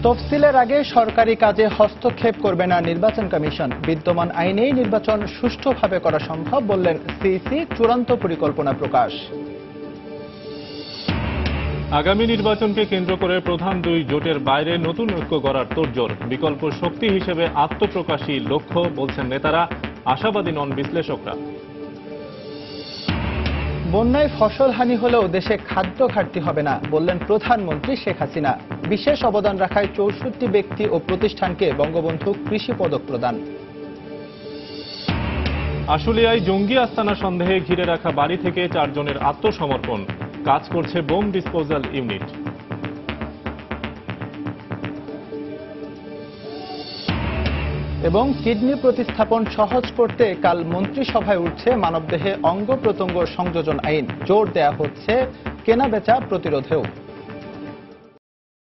তফসিলের আগে সরকারি কাজে হস্তক্ষেপ করবে না নির্বাচন কমিশন। বিদ্যমান আইনেই নির্বাচন সুষ্ঠুভাবে করা সম্ভব বললেন সিইসি। চূড়ান্ত পরিকল্পনা প্রকাশ। আগামী নির্বাচনকে কেন্দ্র করে প্রধান দুই জোটের বাইরে নতুন ঐক্য গড়ার তোড়জোড়। বিকল্প শক্তি হিসেবে আত্মপ্রকাশই লক্ষ্য বলছেন নেতারা, আশাবাদী নন বিশ্লেষকরা। বন্যায় ফসল হানি হলেও দেশে খাদ্য ঘাটতি হবে না বললেন প্রধানমন্ত্রী শেখ হাসিনা। বিশেষ অবদান রাখায় ৬৪ ব্যক্তি ও প্রতিষ্ঠানকে বঙ্গবন্ধু কৃষি পদক প্রদান। আশুলিয়ায় জঙ্গি আস্তানা সন্দেহে ঘিরে রাখা বাড়ি থেকে ৪ জনের আত্মসমর্পণ। কাজ করছে বোম ডিসপোজাল ইউনিট। এবং কিডনি প্রতিস্থাপন সহজ করতে কাল মন্ত্রিসভায় উঠছে মানবদেহে অঙ্গ প্রত্যঙ্গ সংযোজন আইন। জোর দেয়া হচ্ছে কেনাবেচা প্রতিরোধেও।